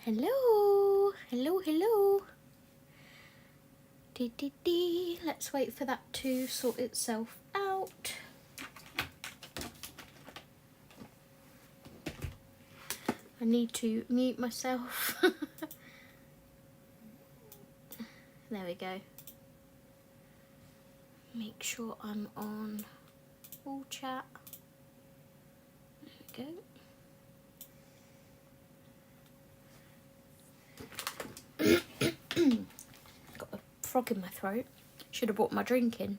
Hello, hello, hello. Let's wait for that to sort itself out. I need to mute myself. There we go. Make sure I'm on all chat. There we go. Got a frog in my throat. Should have brought my drink in.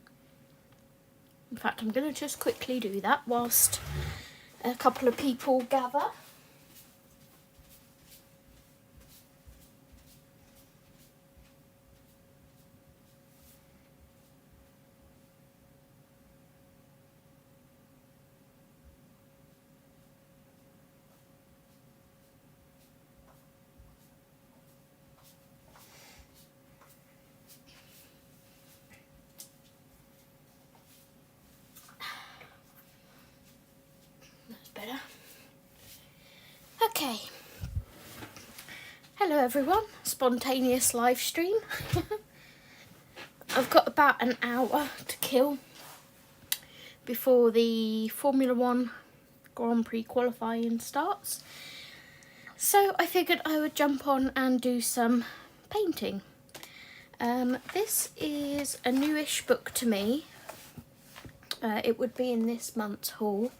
In fact, I'm going to just quickly do that whilst a couple of people gather. Better. Okay. Hello everyone, spontaneous live stream. I've got about an hour to kill before the Formula 1 Grand Prix qualifying starts. So I figured I would jump on and do some painting. This is a newish book to me. It would be in this month's haul.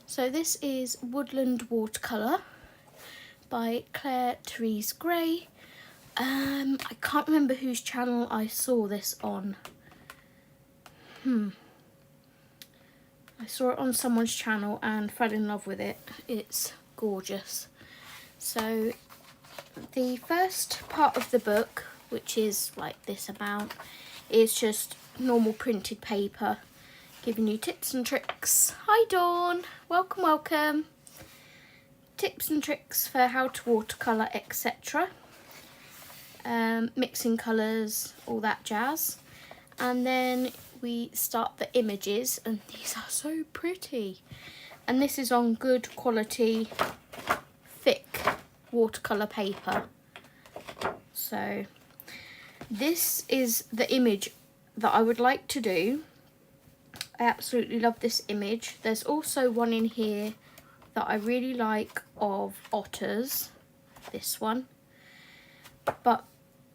So this is Woodland Watercolour by Claire Therese Gray. I can't remember whose channel I saw this on. I saw it on someone's channel and fell in love with it. It's gorgeous. So the first part of the book, which is like this amount, is just normal printed paper, giving you tips and tricks. Hi Dawn, welcome, welcome. Tips and tricks for how to watercolour, etc. Mixing colours, all that jazz. And then we start the images, and these are so pretty. And this is on good quality, thick watercolour paper. So this is the image that I would like to do. I absolutely love this image. There's also one in here that I really like of otters, this one. But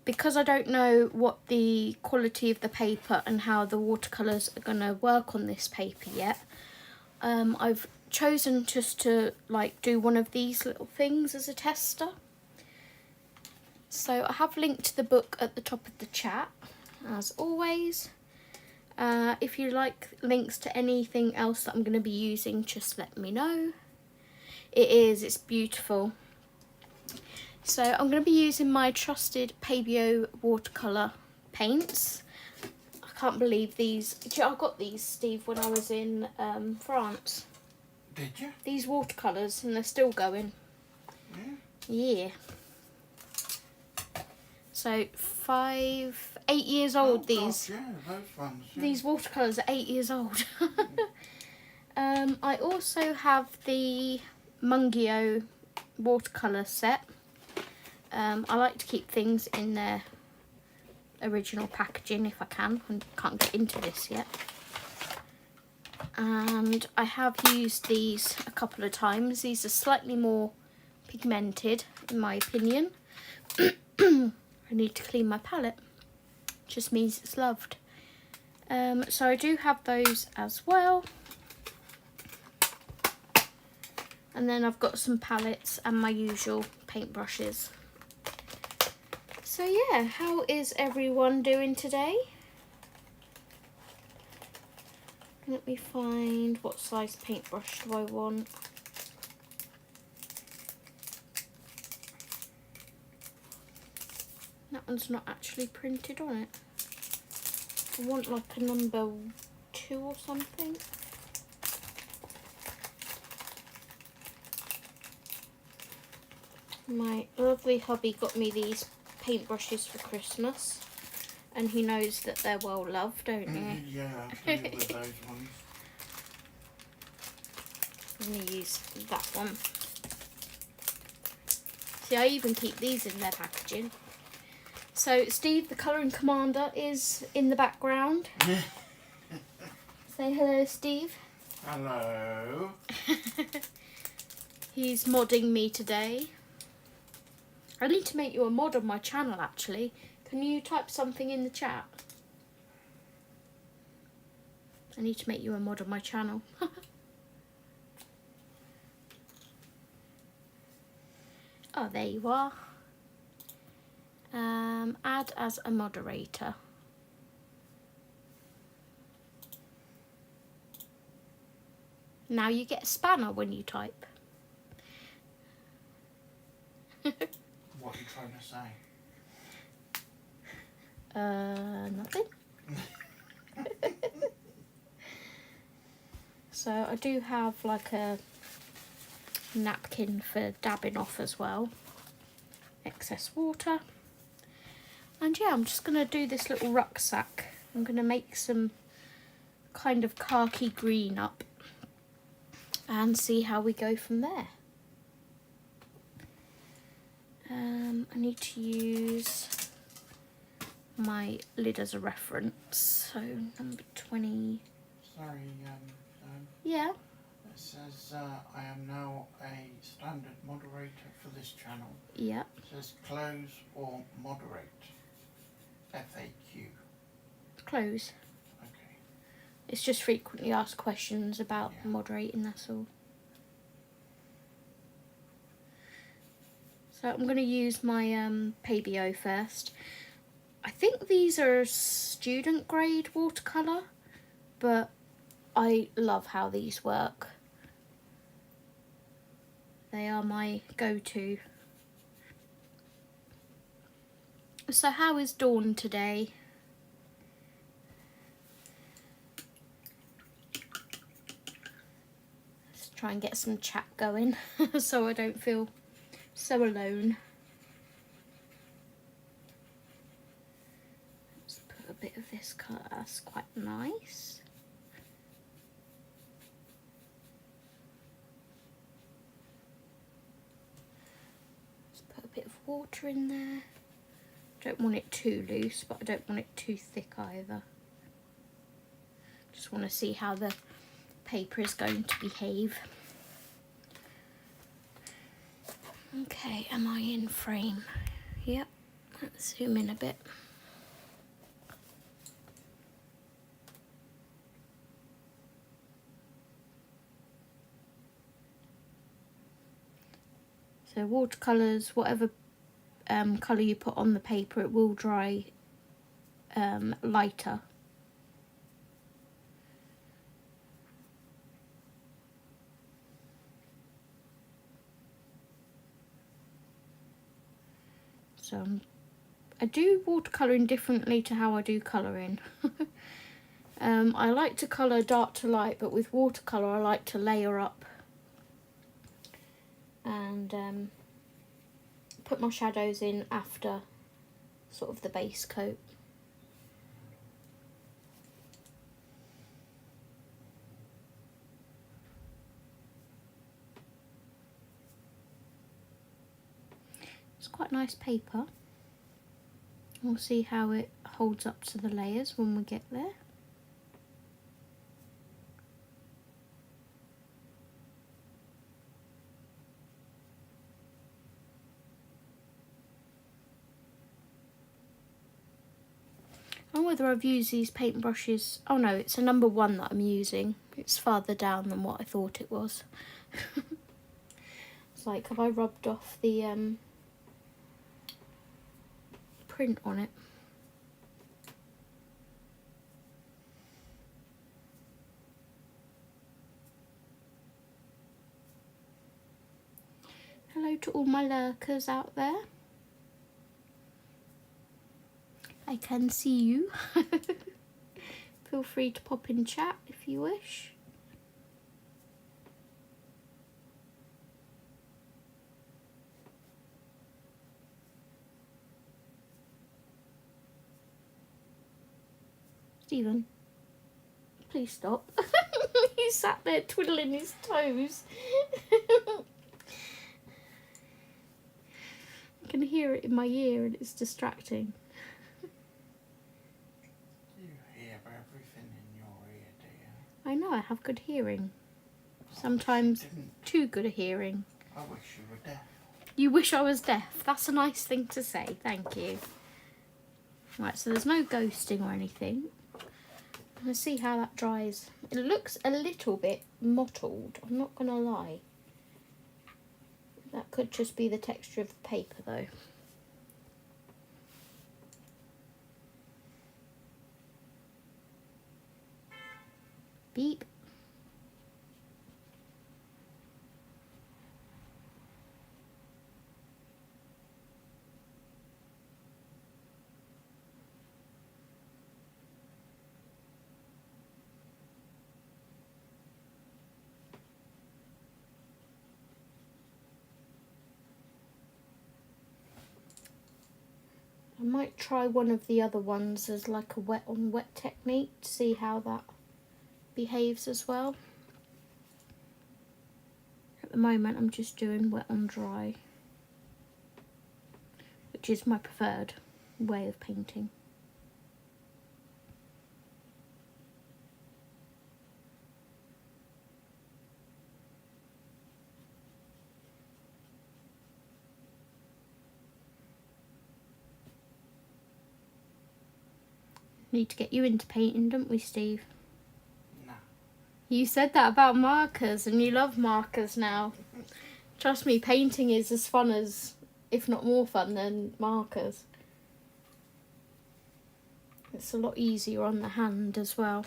because I don't know what the quality of the paper and how the watercolours are going to work on this paper yet, I've chosen just to like do one of these little things as a tester. So I have linked the book at the top of the chat, as always. If you like links to anything else that I'm going to be using, just let me know. It's beautiful. So I'm going to be using my trusted Pabio watercolour paints. I can't believe these. I got these, Steve, when I was in France. Did you? These watercolours, and they're still going. Yeah. So 8 years old, these. Gosh, yeah, those ones. Yeah. These watercolours are 8 years old. I also have the Mungio watercolour set. I like to keep things in their original packaging if I can. I can't get into this yet. And I have used these a couple of times. These are slightly more pigmented, in my opinion. I need to clean my palette. Just means it's loved. So I do have those as well. And then I've got some palettes and my usual paintbrushes. So yeah, how is everyone doing today? Let me find what size paintbrush do I want. That one's not actually printed on it. I want like a number 2 or something. My lovely hubby got me these paintbrushes for Christmas, and he knows that they're well loved, don't you? Yeah, I'm familiar with those ones. I'm going to use that one. See, I even keep these in their packaging. So Steve, the colouring commander, is in the background. Say hello, Steve. Hello. He's modding me today. I need to make you a mod on my channel, actually. Can you type something in the chat? I need to make you a mod on my channel. Oh, there you are. Add as a moderator. Now you get a spanner when you type. What are you trying to say? Nothing. So I do have like a napkin for dabbing off as well. Excess water. And yeah, I'm just going to do this little rucksack. I'm going to make some kind of khaki green up and see how we go from there. I need to use my lid as a reference. So number 20. Sorry, Yeah. it says I am now a standard moderator for this channel. Yeah. It says close or moderate. FAQ. Close. Okay. It's just frequently asked questions about Yeah. moderating, that's all. So I'm going to use my Pabio first. I think these are student grade watercolour, but I love how these work. They are my go-to. So how is Dawn today? Let's try and get some chat going so I don't feel so alone. Let's put a bit of this colour, that's quite nice. Let's put a bit of water in there. Don't want it too loose, but I don't want it too thick either. Just want to see how the paper is going to behave. Okay, am I in frame? Yep, let's zoom in a bit. So watercolours, whatever colour you put on the paper, it will dry lighter. So I do watercolouring differently to how I do colouring. I like to colour dark to light, but with watercolour I like to layer up and put my shadows in after sort of the base coat. It's quite nice paper. We'll see how it holds up to the layers when we get there. I don't know whether I've used these paintbrushes. Oh no, it's a number 1 that I'm using. It's farther down than what I thought it was. It's like, have I rubbed off the print on it? Hello to all my lurkers out there. I can see you. Feel free to pop in chat if you wish. Stephen, please stop. He sat there twiddling his toes. can hear it in my ear and it's distracting. You hear everything in your ear, dear. I know, I have good hearing. I Sometimes wish you didn't. too good a hearing. I wish you were deaf. You wish I was deaf. That's a nice thing to say. Thank you. Right, so there's no ghosting or anything. Let's see how that dries. It looks a little bit mottled, I'm not going to lie. That could just be the texture of the paper though. Beep. I might try one of the other ones as like a wet on wet technique to see how that behaves as well. At the moment I'm just doing wet on dry, which is my preferred way of painting. Need to get you into painting, don't we, Steve? No. You said that about markers and you love markers now. Trust me, painting is as fun as, if not more fun than markers. It's a lot easier on the hand as well.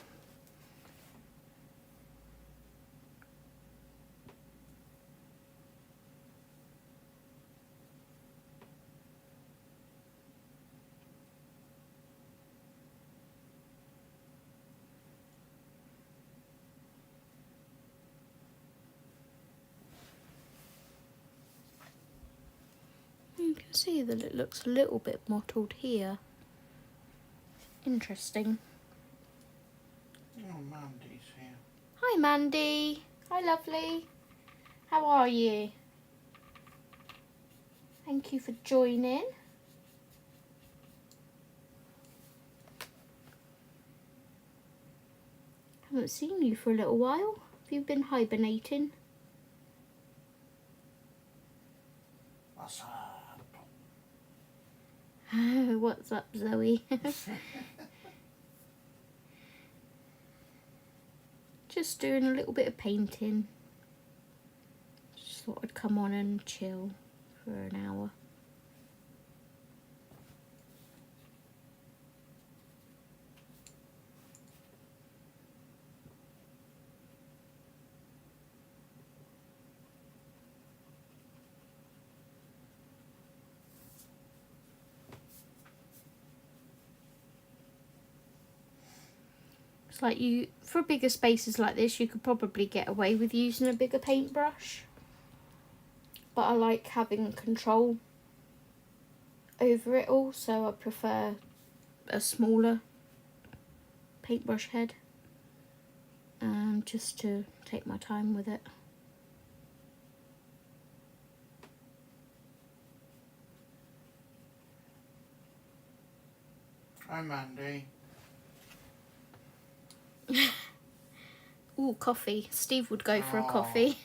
You can see that it looks a little bit mottled here. Interesting. Oh, Mandy's here. Hi Mandy. Hi lovely. How are you? Thank you for joining. Haven't seen you for a little while. Have you been hibernating? What's up? What's up, Zoe? Just doing a little bit of painting. Just thought I'd come on and chill for an hour. It's like you, for bigger spaces like this, you could probably get away with using a bigger paintbrush. But I like having control over it all, so I prefer a smaller paintbrush head. Just to take my time with it. Hi, Mandy. Ooh, coffee. Steve would go for a Oh. coffee.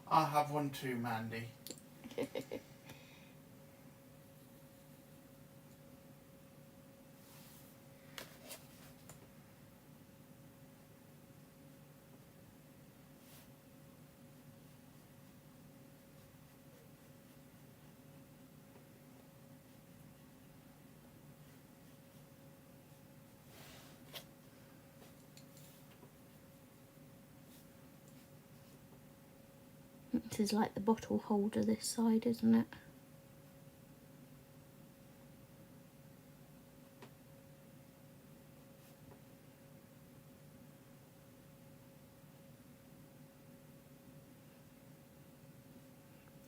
I'll have one too, Mandy. This is like the bottle holder this side, isn't it?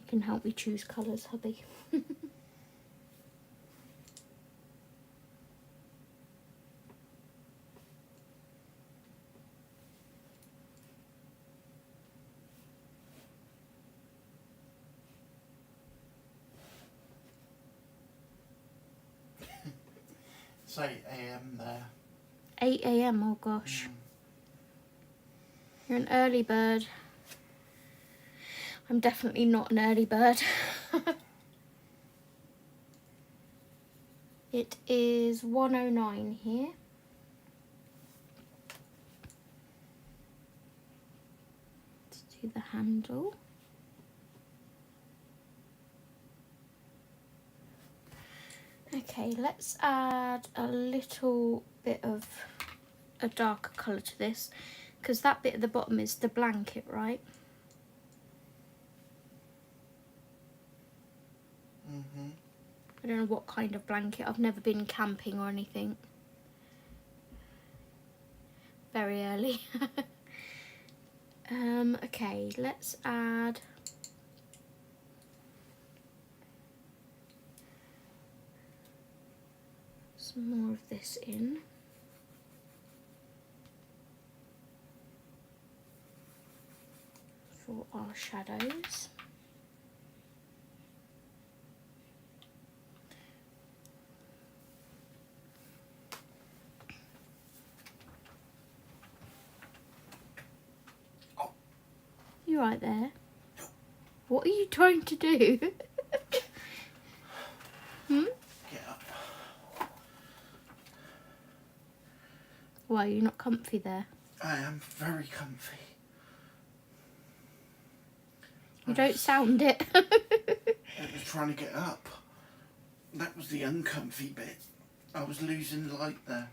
You can help me choose colours, hubby. It's 8 AM there. 8 AM, oh gosh. You're an early bird. I'm definitely not an early bird. It is 1:09 here. Let's do the handle. Okay, let's add a little bit of a darker colour to this, because that bit at the bottom is the blanket, right? I don't know what kind of blanket. I've never been camping or anything. Very early. Okay, let's add some more of this in. For our shadows. You right there? What are you trying to do? Get up. Why, are you not comfy there? I am very comfy. You don't sound it. I was trying to get up. That was the uncomfy bit. I was losing light there.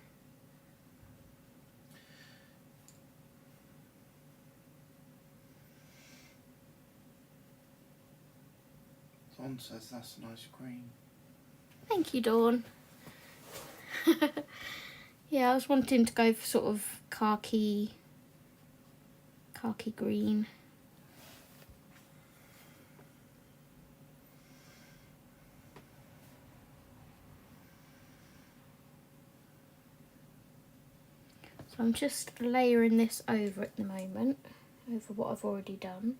Dawn says that's a nice green. Thank you, Dawn. Yeah, I was wanting to go for sort of khaki green. So I'm just layering this over at the moment, over what I've already done.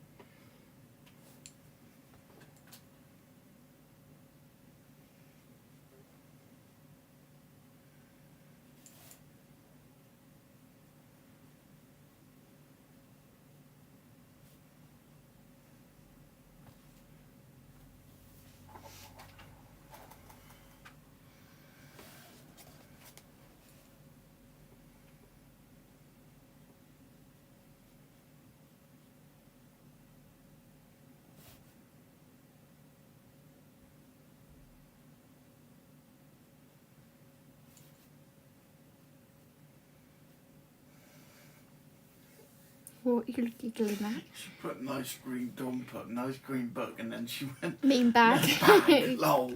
What are you giggling at? She put nice green, Dawn put nice green book, and then she went Mean bag. bag, lol.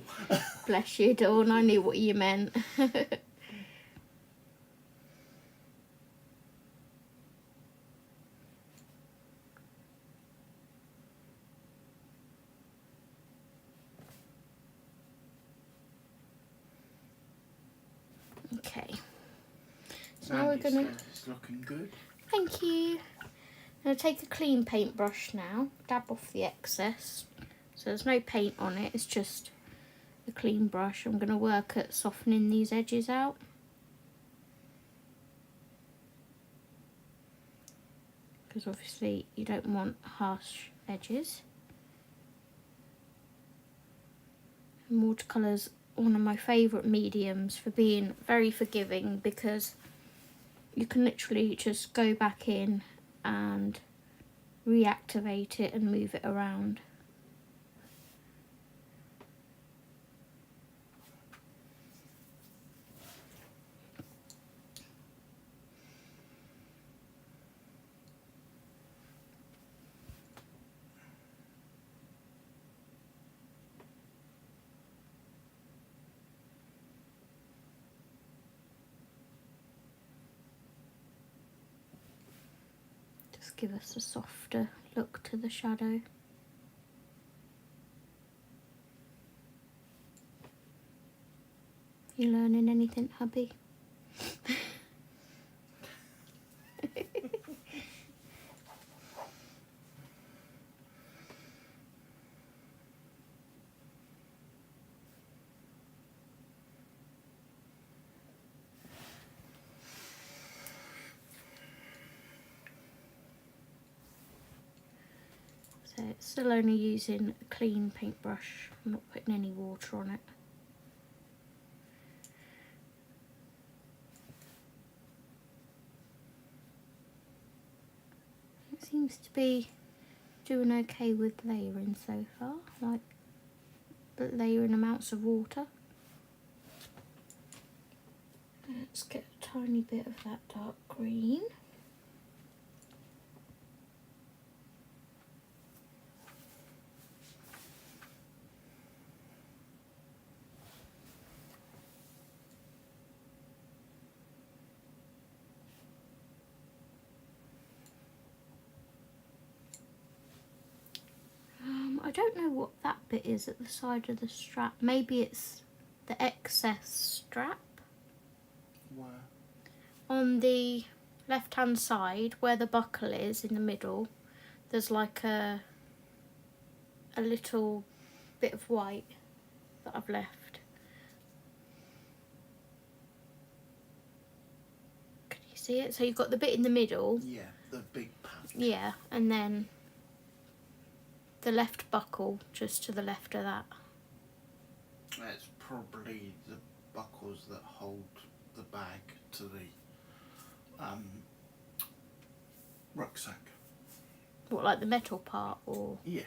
Bless you, Dawn, I knew what you meant. Okay. So now we're Andy gonna... says it's looking good. Thank you. I'm going to take a clean paintbrush now, dab off the excess. So there's no paint on it, it's just a clean brush. I'm going to work at softening these edges out. Because obviously you don't want harsh edges. And watercolour's one of my favourite mediums for being very forgiving, because you can literally just go back in and reactivate it and move it around. Just give us a softer look to the shadow. You learning anything, hubby? So it's still only using a clean paintbrush. I'm not putting any water on it. It seems to be doing okay with layering so far, like layering amounts of water. Let's get a tiny bit of that dark green. I don't know what that bit is at the side of the strap. Maybe it's the excess strap. Where? On the left hand side where the buckle is in the middle, there's like a little bit of white that I've left. Can you see it? So you've got the bit in the middle. Yeah, the big patch. Yeah, and then the left buckle just to the left of that. It's probably the buckles that hold the bag to the rucksack. What, like the metal part, or? Yeah.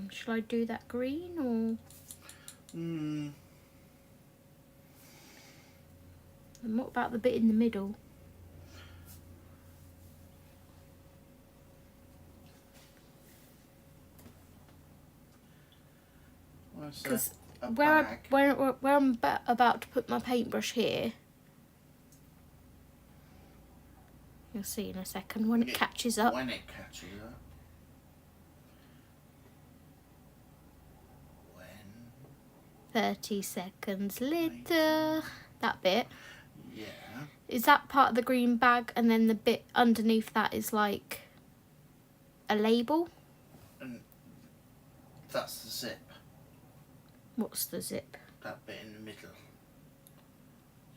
Shall I do that green or? And what about the bit in the middle? Because where I'm about to put my paintbrush here, you'll see in a second when it catches up. When it catches up. When? 30 seconds later. That bit. Yeah. Is that part of the green bag, and then the bit underneath that is like a label? And that's the zip. What's the zip? That bit in the middle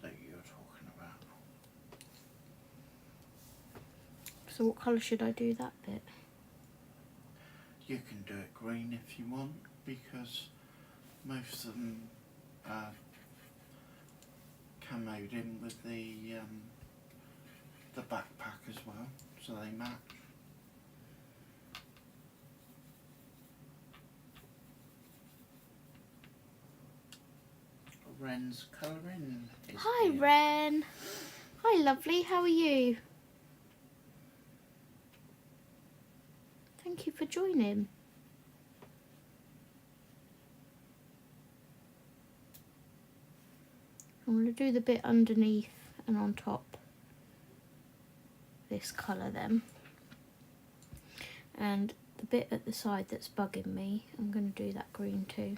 that you were talking about. So what colour should I do that bit? You can do it green if you want, because most of them are camoed in with the backpack as well, so they match. Ren's colouring. Hi Ren. Hi lovely, how are you? Thank you for joining. I'm going to do the bit underneath and on top this colour then. And the bit at the side that's bugging me, I'm going to do that green too.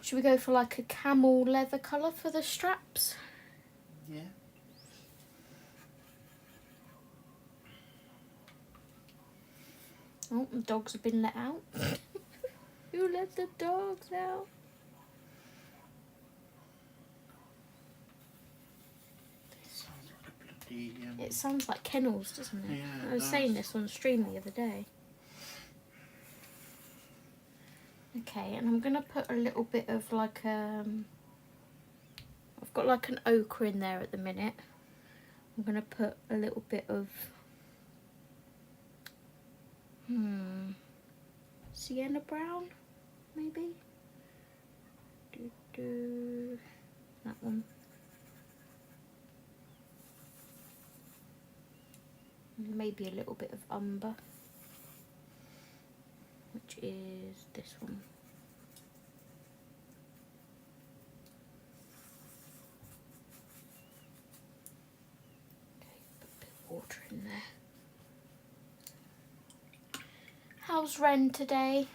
Should we go for like a camel leather colour for the straps? Yeah. Oh, the dogs have been let out. Who let the dogs out? Sounds like a bloody. It sounds like kennels, doesn't it? Yeah, I was saying this on stream the other day. Okay, and I'm going to put a little bit of like I've got like an ochre in there at the minute. I'm going to put a little bit of sienna brown, maybe? That one. Maybe a little bit of umber, which is this one. Okay, put a bit of water in there. How's Ren today?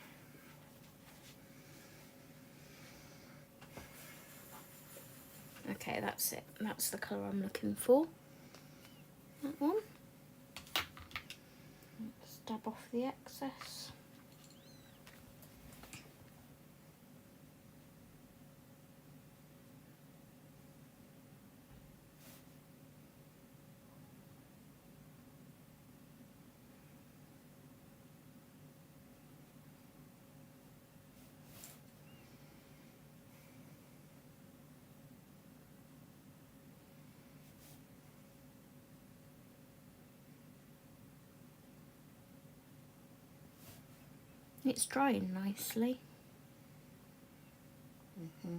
Okay, that's it. That's the colour I'm looking for. That one. Let's dab off the excess. It's drying nicely. Mm-hmm.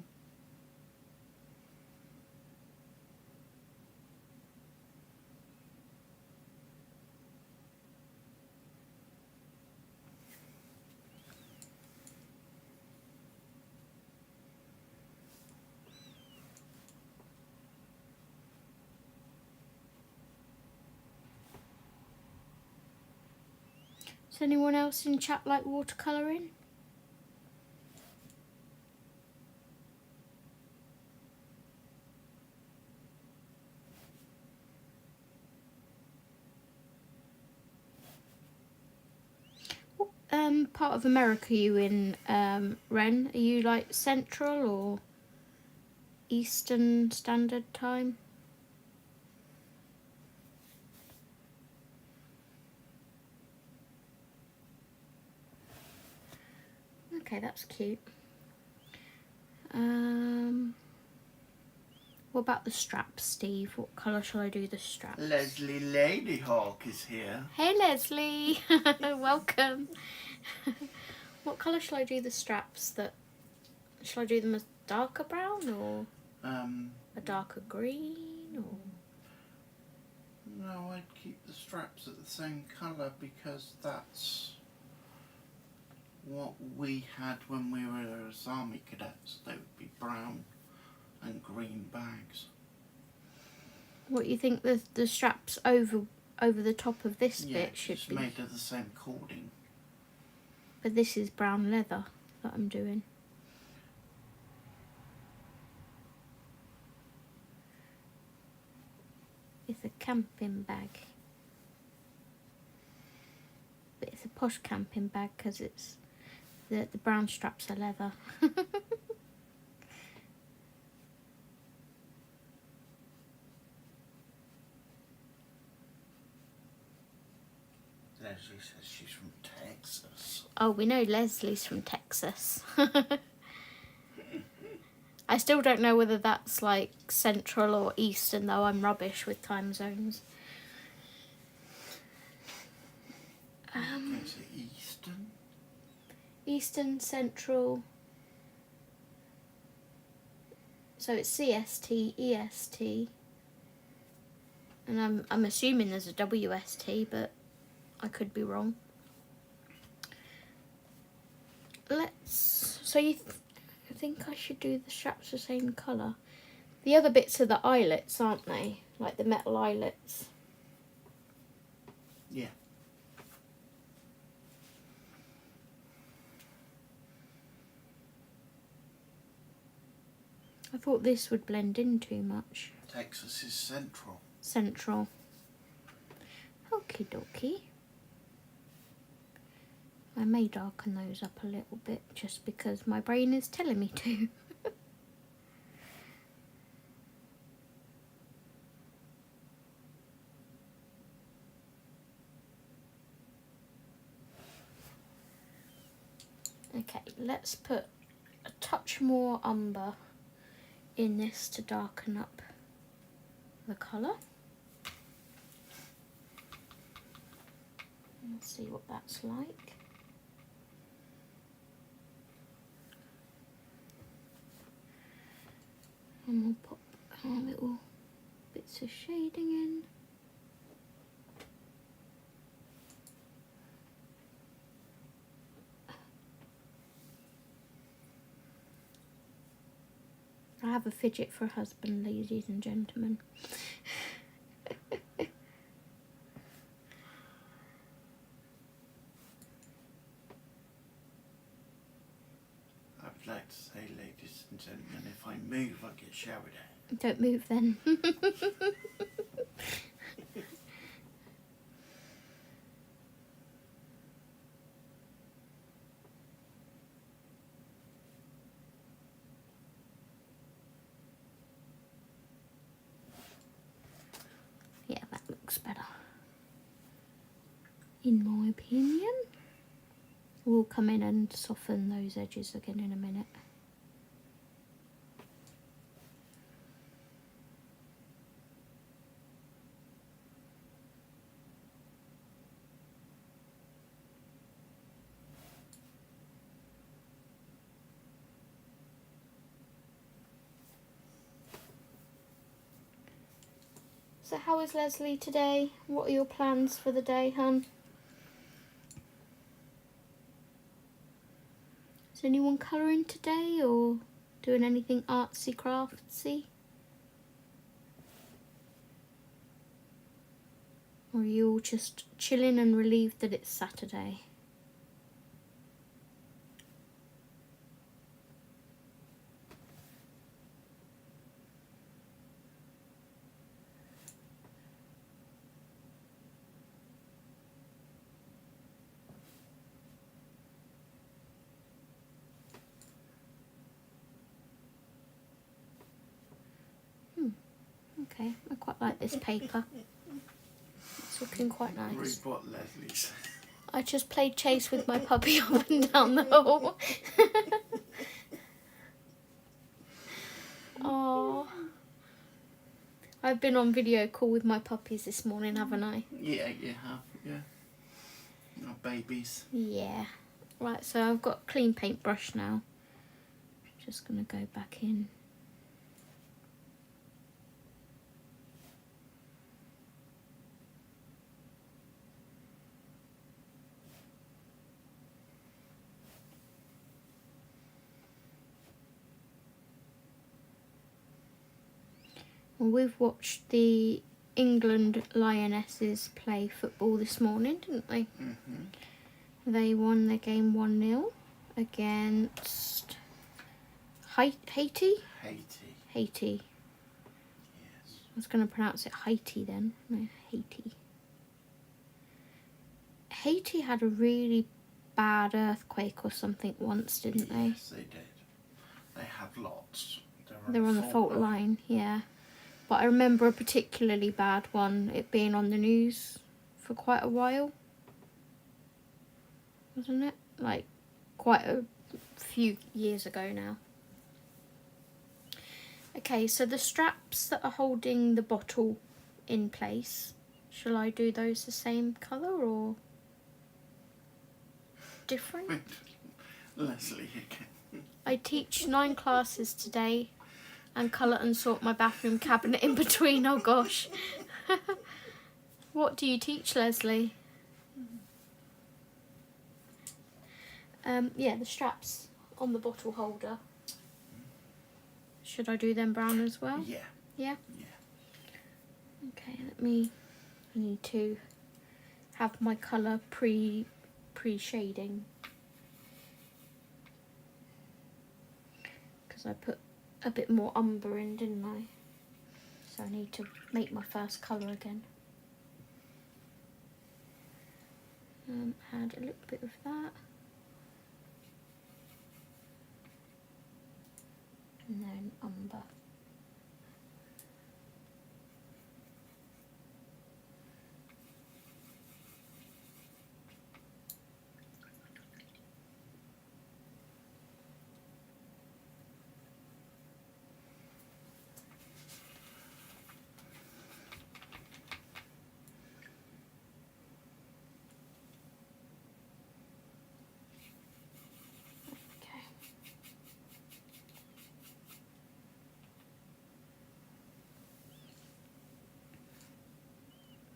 Does anyone else in chat like watercolouring? What part of America are you in, Ren? Are you like Central or Eastern Standard Time? Okay, that's cute. What about the straps, Steve? What colour shall I do the straps? Leslie Ladyhawk is here. Hey Leslie, welcome. What colour shall I do the straps? Shall I do them as darker brown or a darker green or? No, I'd keep the straps at the same colour because that's what we had when we were as army cadets. They would be brown and green bags. What do you think the straps over the top of this bit should it's be? made of the same cording. But this is brown leather that I'm doing. It's a camping bag. But it's a posh camping bag because it's the brown straps are leather. Leslie says she's from Texas. Oh, we know Leslie's from Texas. I still don't know whether that's like Central or Eastern, though. I'm rubbish with time zones. Is it Eastern? Eastern, Central. So it's CST, EST. And I'm assuming there's a WST, but I could be wrong. So you think I should do the straps the same colour? The other bits are the eyelets, aren't they? Like the metal eyelets. Yeah. I thought this would blend in too much. Texas is central. Central. Okie dokie. I may darken those up a little bit just because my brain is telling me to. Okay, let's put a touch more umber in this to darken up the colour. Let's see what that's like. And we'll pop our little bits of shading in. I have a fidget for a husband, ladies and gentlemen. I would like to say, ladies and gentlemen, if I move, I get shouted at. Don't move then. Yeah, that looks better. In my opinion. We'll come in and soften those edges again in a minute. So how is Leslie today? What are your plans for the day, hun? Is anyone colouring today or doing anything artsy craftsy? Or are you all just chilling and relieved that it's Saturday? Okay, I quite like this paper. It's looking quite nice. Read what Leslie said. I just played chase with my puppy up and down the hall. Oh, I've been on video call with my puppies this morning, haven't I? Yeah, you have, yeah. Our babies. Yeah. Right, so I've got a clean paintbrush now. Just going to go back in. Well, we've watched the England Lionesses play football this morning, didn't they? Mm-hmm. They won their game 1-0 against Haiti? Haiti. Yes. I was going to pronounce it Haiti then. No, Haiti. Haiti had a really bad earthquake or something once, didn't they? Yes, they did. They have lots. They're on the fault line, yeah. But I remember a particularly bad one, it being on the news for quite a while. Wasn't it? Like, quite a few years ago now. Okay, so the straps that are holding the bottle in place, shall I do those the same colour or different? Leslie again. I teach 9 classes today and colour and sort my bathroom cabinet in between. Oh gosh. What do you teach, Leslie? Yeah, the straps on the bottle holder. Should I do them brown as well? Yeah. Yeah? Yeah. Okay, I need to have my colour pre-shading. Because I put a bit more umber in, didn't I? So I need to make my first colour again. Add a little bit of that. And then umber.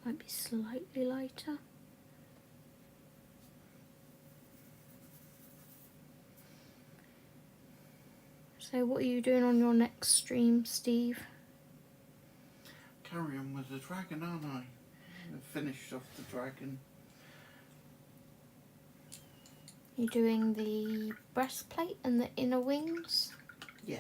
Might be slightly lighter. So what are you doing on your next stream, Steve? Carry on with the dragon, aren't I? I finished off the dragon. You're doing the breastplate and the inner wings? Yeah.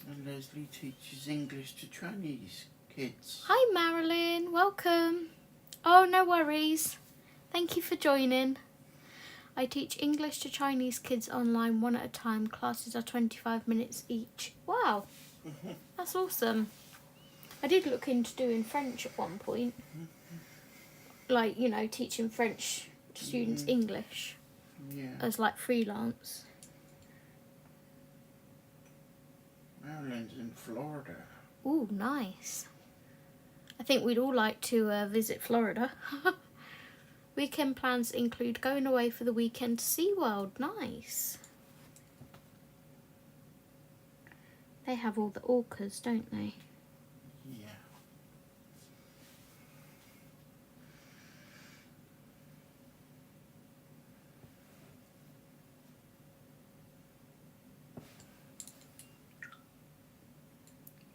And Leslie teaches English to Chinese kids. Hi Marilyn, welcome. Oh, no worries. Thank you for joining. I teach English to Chinese kids online 1 at a time. Classes are 25 minutes each. Wow, that's awesome. I did look into doing French at one point. Like, you know, teaching French to students English. Yeah. As like freelance. Maryland's in Florida. Ooh, nice. I think we'd all like to visit Florida. Weekend plans include going away for the weekend to SeaWorld. Nice. They have all the orcas, don't they? Yeah.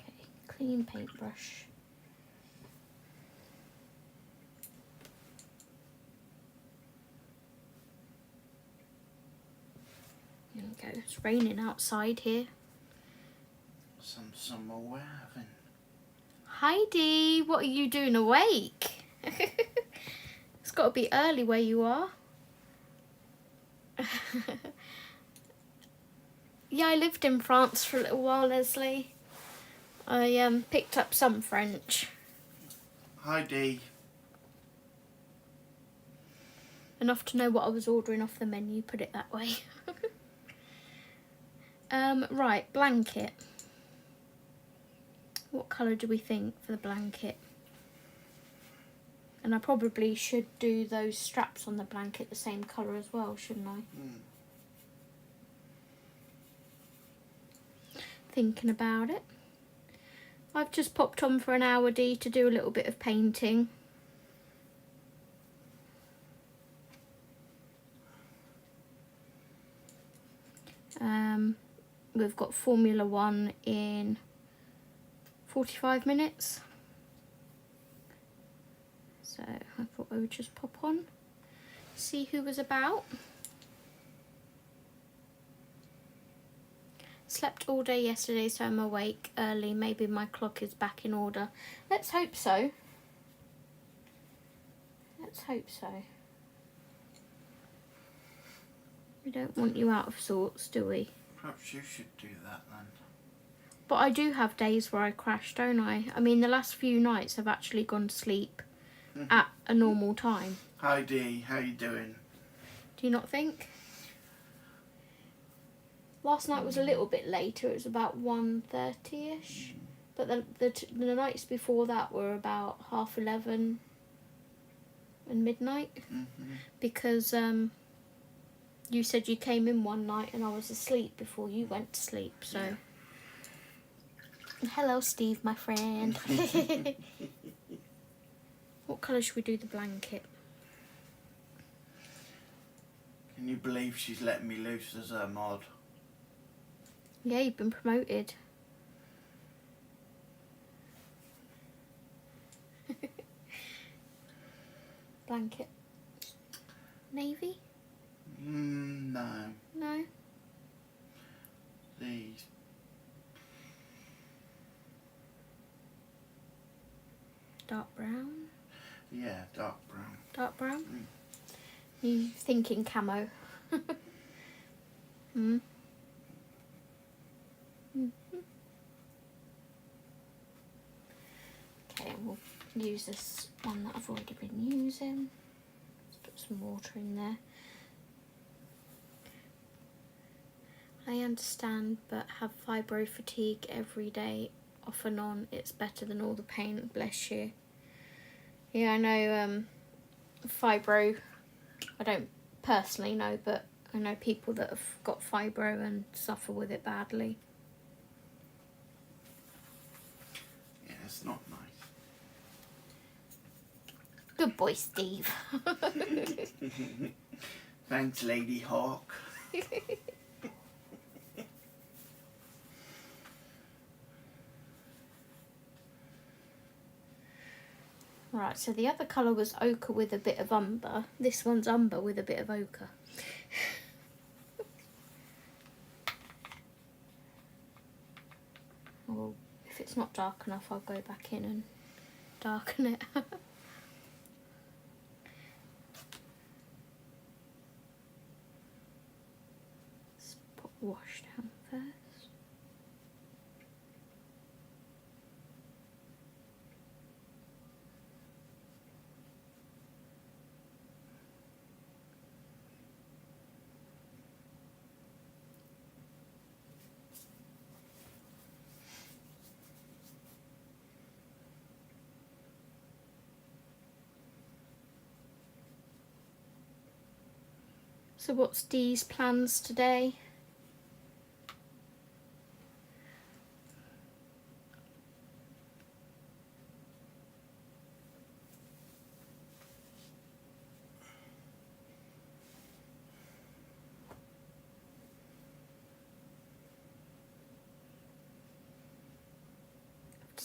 Okay, clean paintbrush. There we go. It's raining outside here. Some summer we're having. Heidi, what are you doing awake? It's got to be early where you are. Yeah, I lived in France for a little while, Leslie. I picked up some French. Heidi. Enough to know what I was ordering off the menu, put it that way. Right, blanket. What colour do we think for the blanket? And I probably should do those straps on the blanket the same colour as well, shouldn't I? Thinking about it. I've just popped on for an hour, Dee, to do a little bit of painting. We've got Formula 1 in 45 minutes. So I thought I would just pop on, see who was about. Slept all day yesterday, so I'm awake early. Maybe my clock is back in order. Let's hope so. Let's hope so. We don't want you out of sorts, do we? Perhaps you should do that then. But I do have days where I crash, don't I? I mean, the last few nights I've actually gone to sleep at a normal time. Heidi, how you doing? Do you not think? Last night was a little bit later. It was about 1:30ish. But the nights before that were about 11:30 and midnight. Because you said you came in one night and I was asleep before you went to sleep. So, hello, Steve, my friend. What colour should we do the blanket? Can you believe she's letting me loose as her mod? Yeah, you've been promoted. Blanket. Navy? No. No. These. Dark brown? Yeah, dark brown. Dark brown? You thinking camo? Okay, we'll use this one that I've already been using. Let's put some water in there. I understand, but have fibro fatigue every day, off and on. It's better than all the pain, bless you. Yeah, I know fibro, I don't personally know, but I know people that have got fibro and suffer with it badly. Yeah, it's not nice. Good boy, Steve. Thanks, Lady Hawk. Right, so the other colour was ochre with a bit of umber. This one's umber with a bit of ochre. Well, if it's not dark enough, I'll go back in and darken it. Let's put wash down first. So what's Dee's plans today?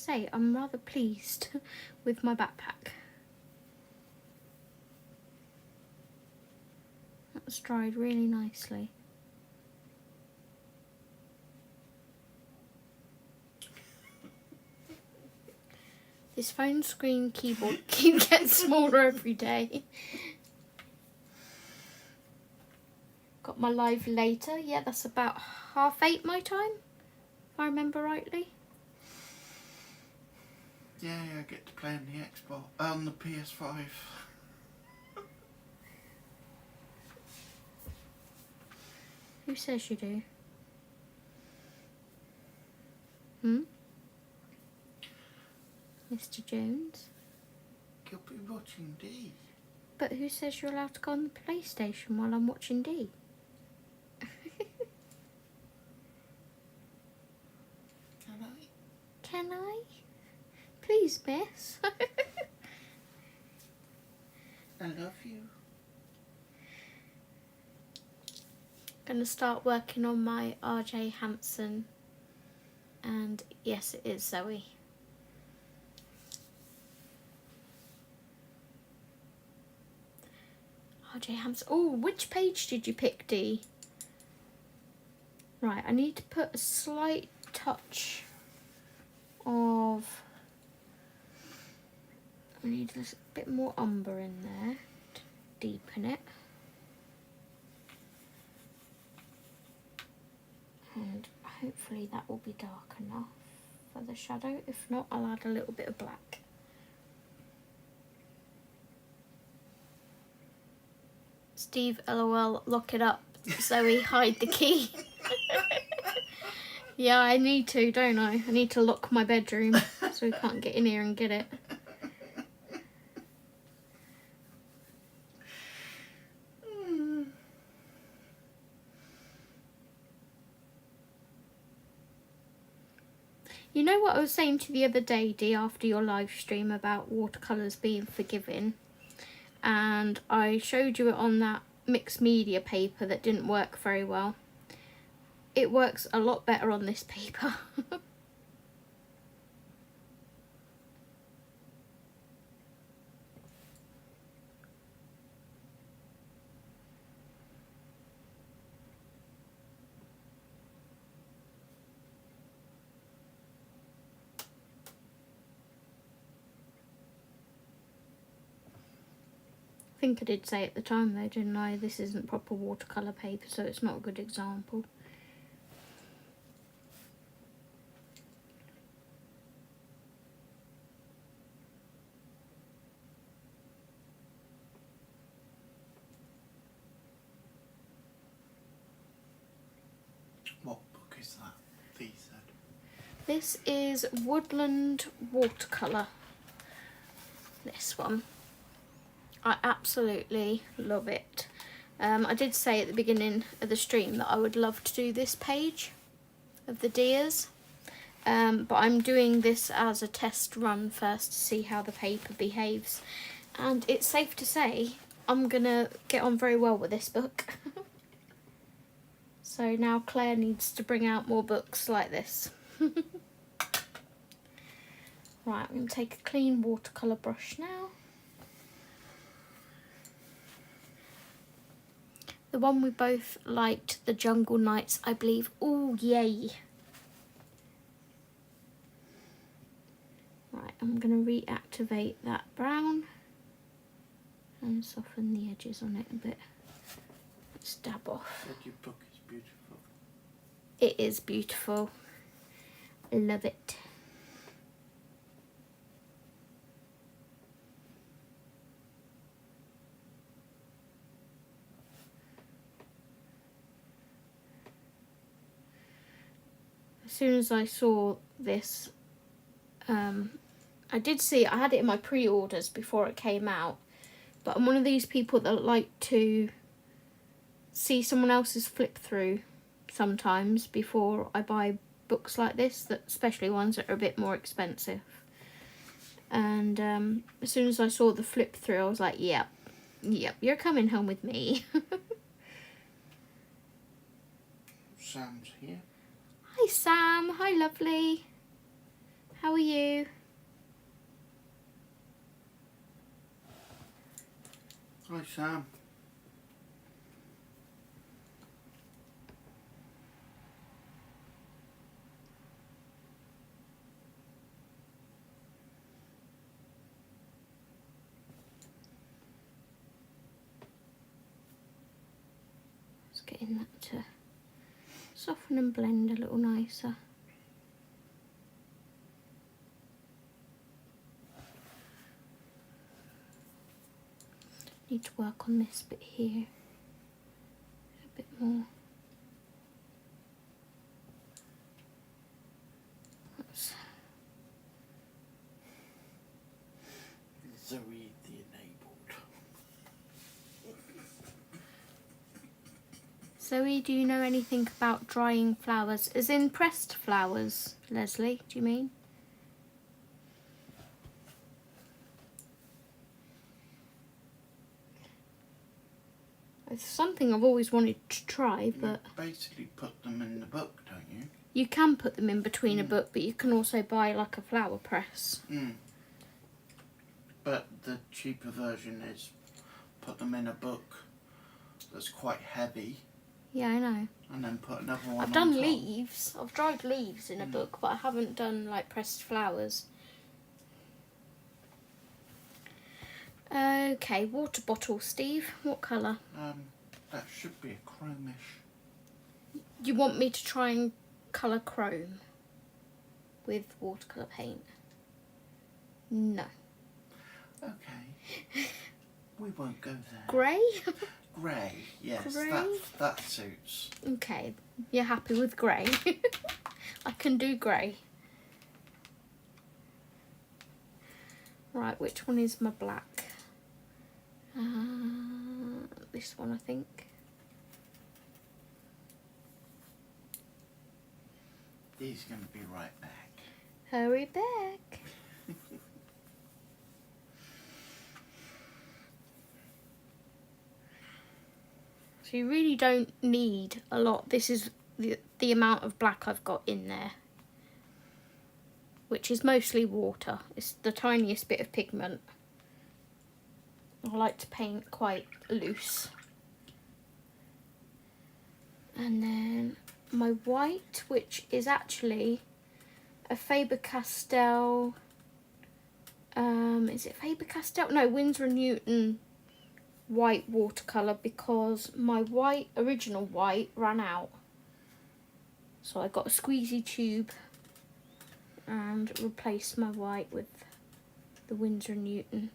say, I'm rather pleased with my backpack. That's dried really nicely. This phone screen keyboard keeps getting smaller every day. Got my live later. Yeah, that's about 8:30 my time, if I remember rightly. Yeah, I get to play on the Xbox, on the PS5. Who says you do? Hmm? Mr. Jones? You'll be watching D. But who says you're allowed to go on the PlayStation while I'm watching D? Can I? Can I? Please, miss. I love you. Gonna start working on my RJ Hampson. And yes, it is Zoe. RJ Hampson. Oh, which page did you pick, Dee? Right, I need to put a slight touch of... I need a bit more umber in there to deepen it. And hopefully that will be dark enough for the shadow. If not, I'll add a little bit of black. Steve, LOL, lock it up. Zoe, hide the key. Yeah, I need to, don't I? I need to lock my bedroom so we can't get in here and get it. You know what I was saying to you the other day, Dee, after your live stream about watercolours being forgiving? And I showed you it on that mixed media paper that didn't work very well. It works a lot better on this paper. I think I did say at the time though, didn't I? This isn't proper watercolour paper, so it's not a good example. What book is that? Thee said. This is Woodland Watercolour. This one. I absolutely love it. I did say at the beginning of the stream that I would love to do this page of the deers. But I'm doing this as a test run first to see how the paper behaves. And it's safe to say I'm gonna get on very well with this book. So now Claire needs to bring out more books like this. Right, I'm going to take a clean watercolour brush now. The one we both liked, the Jungle Nights, I believe. Oh, yay. Right, I'm going to reactivate that brown and soften the edges on it a bit. Let's dab off. Said your book is beautiful. It is beautiful. I love it. As soon as I saw this, I did see, I had it in my pre-orders before it came out, but I'm one of these people that like to see someone else's flip through sometimes before I buy books like this, that especially ones that are a bit more expensive. And as soon as I saw the flip through, I was like, yep, you're coming home with me. Sam's here. Hi Sam, hi lovely. How are you? Hi Sam. Just getting that to soften and blend a little nicer. Need to work on this bit here a bit more. That's Zoe the enabled. Zoe, do you know anything about drying flowers? As in pressed flowers, Leslie, do you mean? It's something I've always wanted to try, but... You basically put them in the book, don't you? You can put them in between a book, but you can also buy like a flower press. But the cheaper version is put them in a book that's quite heavy. Yeah, I know. And then put another one I've on done top. leaves. I've dried leaves in a book, but I haven't done like pressed flowers. Okay, water bottle, Steve. What colour? That should be a chromish. You want me to try and colour chrome with watercolour paint? No. Okay. We won't go there. Grey? Grey, yes. Grey? That suits. Okay, you're happy with grey. I can do grey. Right, which one is my black? This one, I think. He's going to be right back. Hurry back. So you really don't need a lot. This is the amount of black I've got in there, which is mostly water. It's the tiniest bit of pigment. I like to paint quite loose. And then my white, which is actually a Faber-Castell, is it Faber-Castell? No, Winsor & Newton white watercolour, because my original white ran out. So I got a squeezy tube and replaced my white with the Winsor & Newton.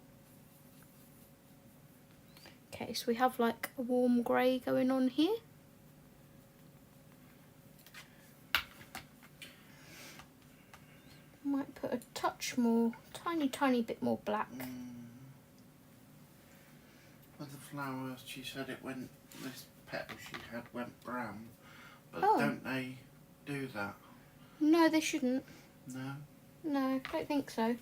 Okay, so we have like a warm grey going on here. Might put a touch more, tiny bit more black. With the flowers, she said it went, this petal she had went brown. But Oh. don't they do that? No, they shouldn't. No? No, I don't think so.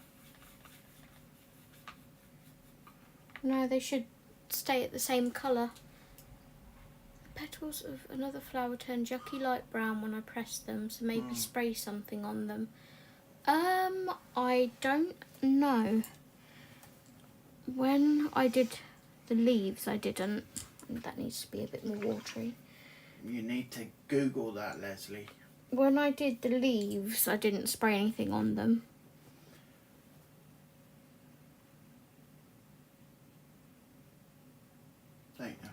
No, they should stay at the same colour. The petals of another flower turned yucky light brown when I pressed them, so maybe spray something on them. I don't know. When I did the leaves, I didn't. That needs to be a bit more watery. You need to Google that, Leslie. When I did the leaves, I didn't spray anything on them. There you go.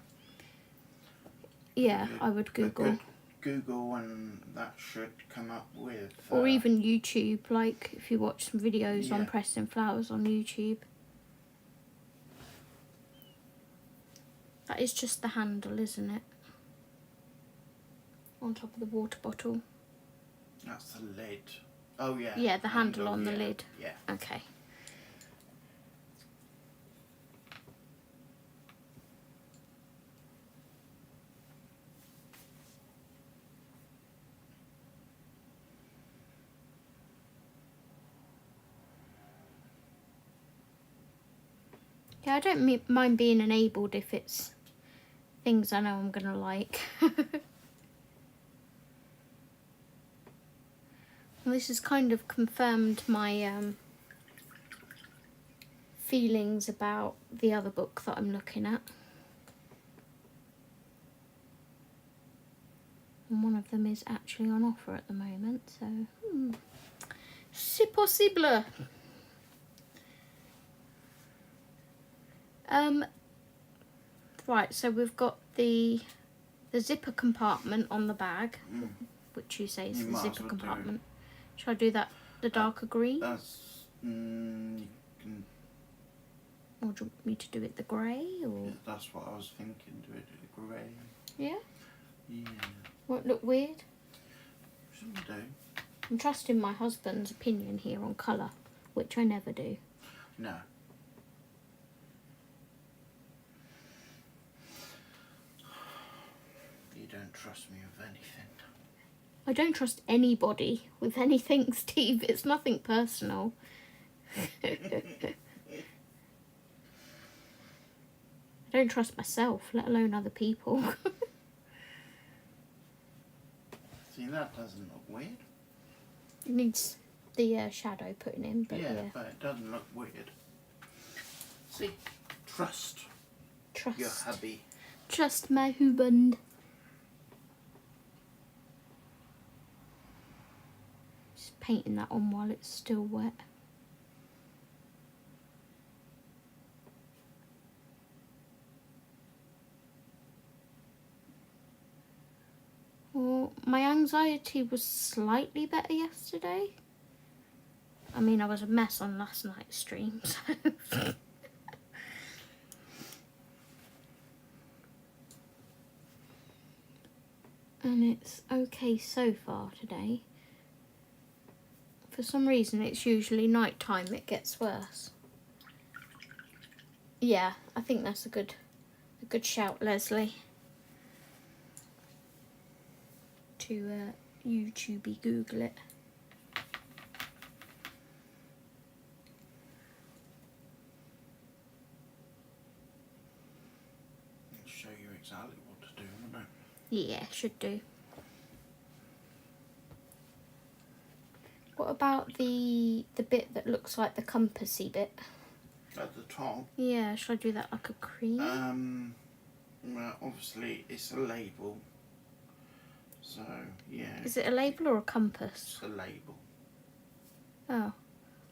Yeah, I would Google. Google, and that should come up with... Or even YouTube, like if you watch some videos on Yeah. pressing flowers on YouTube. That is just the handle, isn't it? On top of the water bottle. That's the lid. Oh, yeah. Yeah, the handle on the yeah, lid. Yeah. Okay. Yeah, I don't mind being enabled if it's things I know I'm going to like. And this has kind of confirmed my feelings about the other book that I'm looking at. And one of them is actually on offer at the moment, so c'est possible. Right, so we've got the zipper compartment on the bag, which you say is You the might as zipper well compartment. Shall I do that, the darker green? That's you can. Or do you want me to do it the grey? Or That's what I was thinking. Do it grey. yeah, Yeah. won't look weird. Shouldn't do. I'm trusting my husband's opinion here on colour, which I never do. No. You don't trust me with anything. I don't trust anybody with anything, Steve. It's nothing personal. I don't trust myself, let alone other people. See, that doesn't look weird. It needs the shadow putting in, but yeah. But it doesn't look weird. See, trust Trust. your hubby. Trust my husband. Just painting that on while it's still wet. Well, my anxiety was slightly better yesterday. I mean, I was a mess on last night's stream, so... And it's okay so far today. For some reason, it's usually night time it gets worse. Yeah, I think that's a good shout, Leslie. To YouTubey Google it. It'll show you exactly what to do, won't it? Yeah, should do. What about the bit that looks like the compassy bit? At the top. Yeah, should I do that like a cream? Well, obviously it's a label. So, yeah. Is it a label or a compass? It's a label. Oh,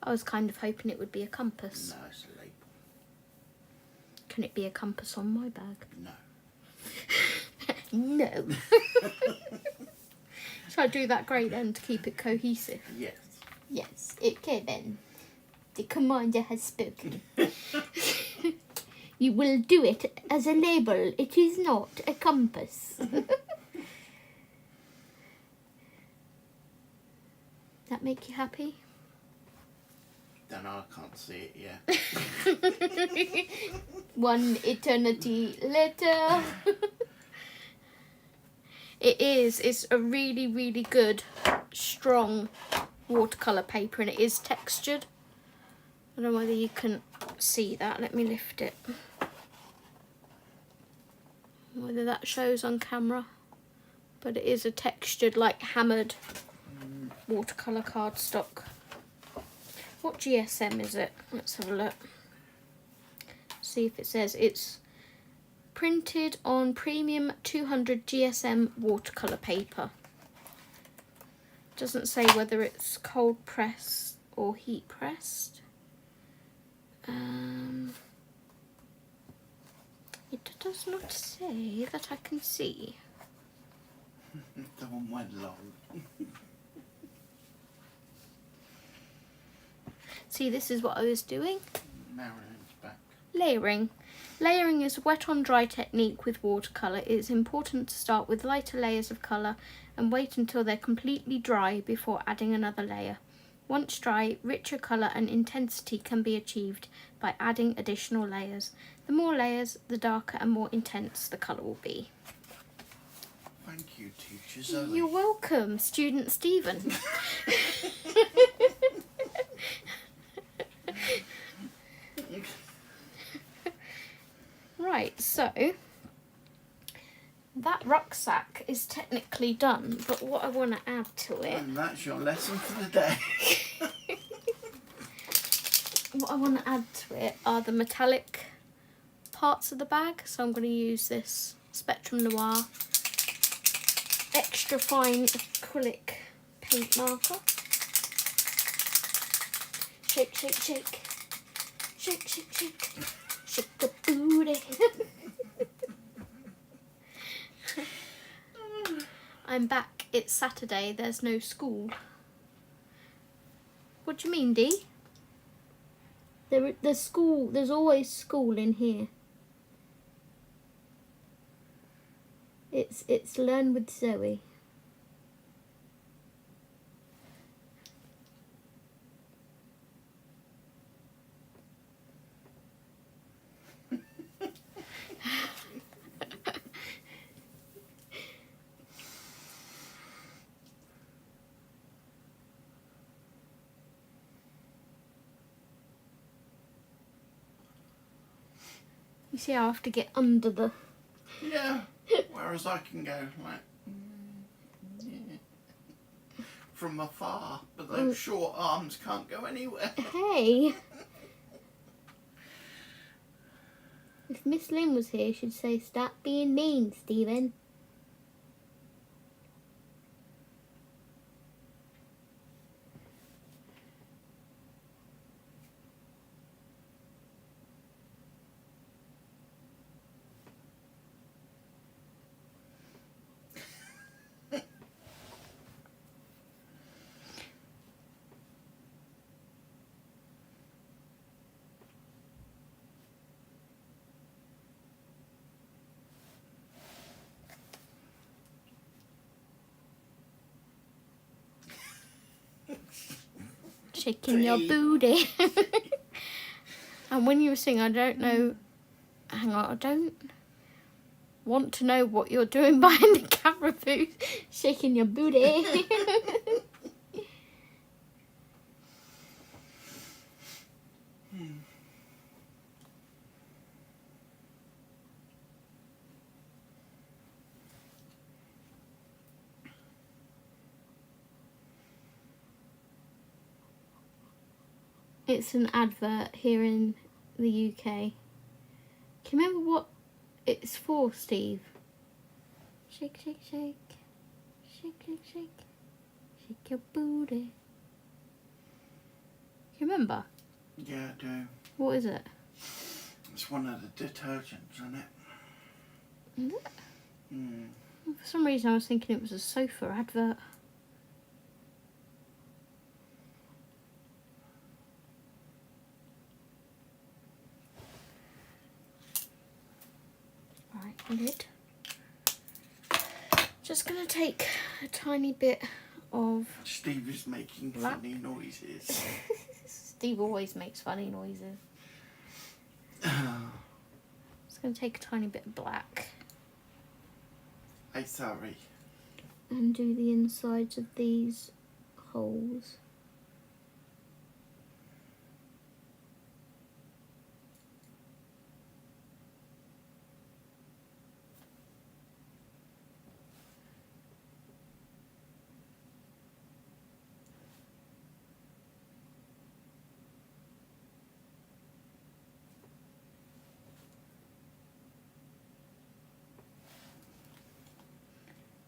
I was kind of hoping it would be a compass. No, it's a label. Can it be a compass on my bag? No. No. Shall I do that grey then to keep it cohesive? Yes. Yes, okay then. The commander has spoken. You will do it as a label. It is not a compass. That make you happy? Then I can't see it yet. One eternity later. It's a really, really good, strong watercolour paper, and it is textured. I don't know whether you can see that. Let me lift it. Whether that shows on camera. But it is a textured, like hammered watercolour cardstock. What GSM is it? Let's have a look. See if it says it's printed on premium 200 GSM watercolour paper. Doesn't say whether it's cold pressed or heat pressed. It does not say that I can see. The one went long. See, this is what I was doing. Marilyn's back. Layering. Layering is a wet on dry technique with watercolour. It is important to start with lighter layers of colour and wait until they're completely dry before adding another layer. Once dry, richer colour and intensity can be achieved by adding additional layers. The more layers, the darker and more intense the colour will be. Thank you, teacher Zoe. You're welcome, student Stephen. Right, so that rucksack is technically done, but what I want to add to it... And that's your lesson for the day. What I want to add to it are the metallic parts of the bag. So I'm going to use this Spectrum Noir extra fine acrylic paint marker. Shake, shake, shake. Shake, shake, shake. Shake the booty. I'm back. It's Saturday. There's no school. What do you mean, Dee? There's school. There's always school in here. It's Learn with Zoe. You see, I have to get under the... Yeah, whereas I can go like... from afar, but those short arms can't go anywhere. Hey! If Miss Lynn was here, she'd say, "Stop being mean, Stephen." Shaking your booty. And when you were singing, I don't know... Hang on, I don't want to know what you're doing behind the camera booth. Shaking your booty. It's an advert here in the UK. Can you remember what it's for, Steve? Shake, shake, shake. Shake, shake, shake. Shake your booty. You remember? Yeah, I do. What is it? It's one of the detergents, isn't it? Is it? Mm. For some reason I was thinking it was a sofa advert. Right, lid. Just gonna take a tiny bit of... Steve is making funny noises. Steve always makes funny noises. Just gonna take a tiny bit of black. I'm sorry. And do the insides of these holes.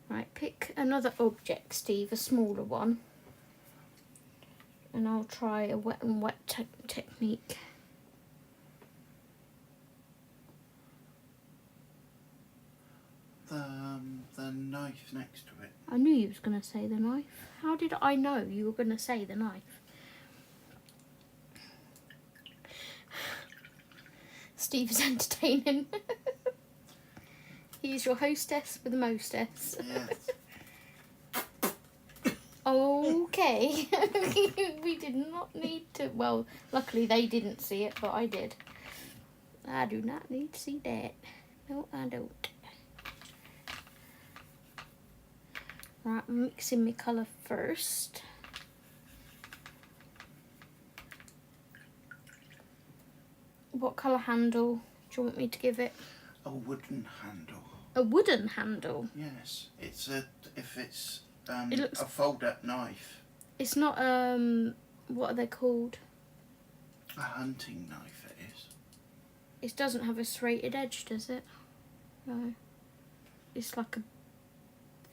Right, pick another object, Steve, a smaller one. And I'll try a wet and wet technique. The knife next to it. I knew you was going to say the knife. How did I know you were going to say the knife? Steve is entertaining. He's your hostess with the mostess. Yes. Okay. We did not need to... Well, luckily they didn't see it, but I did. I do not need to see that. No, I don't. Right, I'm mixing my colour first. What colour handle do you want me to give it? A wooden handle. A wooden handle? Yes, it's if it's It looks- a fold-up knife. It's not, what are they called? A hunting knife it is. It doesn't have a serrated edge, does it? No. It's like a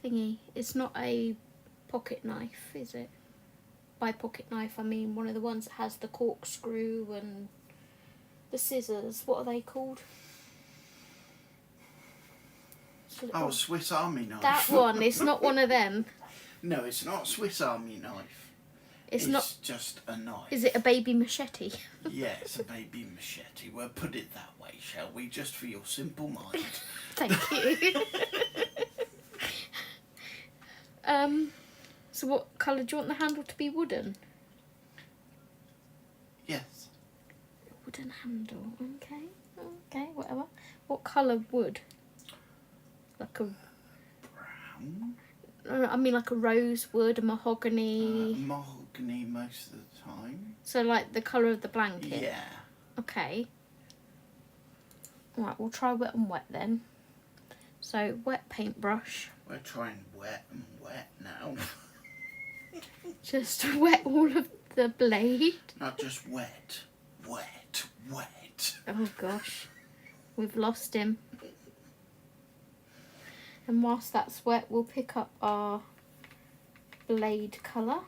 thingy. It's not a pocket knife, is it? By pocket knife, I mean one of the ones that has the corkscrew and the scissors. What are they called? Oh, Swiss Army knife. That one. It's not one of them. No, it's not Swiss Army knife. It's not. Just a knife. Is it a baby machete? Yes, a baby machete. We'll put it that way, shall we? Just for your simple mind. Thank you. So what colour do you want the handle to be? Wooden? Yes. Wooden handle. Okay. Okay, whatever. What colour wood? Like a... Brown? I mean like a rosewood, a mahogany. Mahogany most of the time. So like the colour of the blanket? Yeah. Okay. Right, we'll try wet and wet then. So wet paintbrush. We're trying wet and wet now. Just wet all of the blade. Not just wet. Wet. Wet. Oh gosh. We've lost him. And whilst that's wet, we'll pick up our blade colour.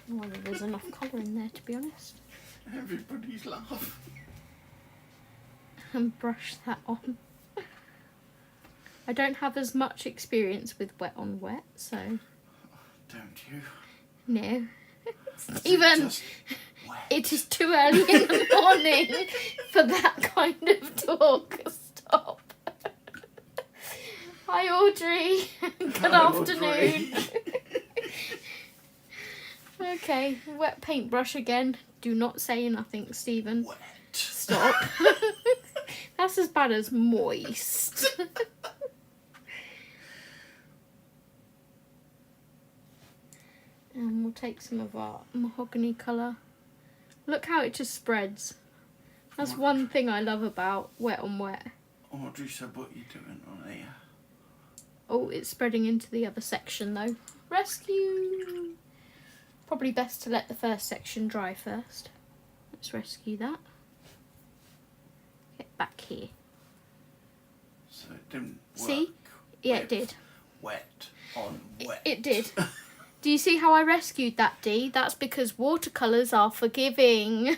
Whether there's enough colour in there, to be honest. Everybody's laughing. And brush that on. I don't have as much experience with wet on wet, so Don't you? no. Even Just wet. it is too early in the morning for that kind of talk. Stop. Hi Audrey. Good Hi, afternoon. Audrey. Okay, wet paintbrush again. Do not say nothing, Stephen. Wet. Stop. That's as bad as moist. And we'll take some of our mahogany colour. Look how it just spreads. That's one thing I love about wet on wet. Audrey said, what are you doing on here? Oh, it's spreading into the other section though. Rescue! Probably best to let the first section dry first. Let's rescue that. Get back here. So it didn't work. See? Yeah, it with did. Wet on wet. It did. Do you see how I rescued that, Dee? That's because watercolours are forgiving.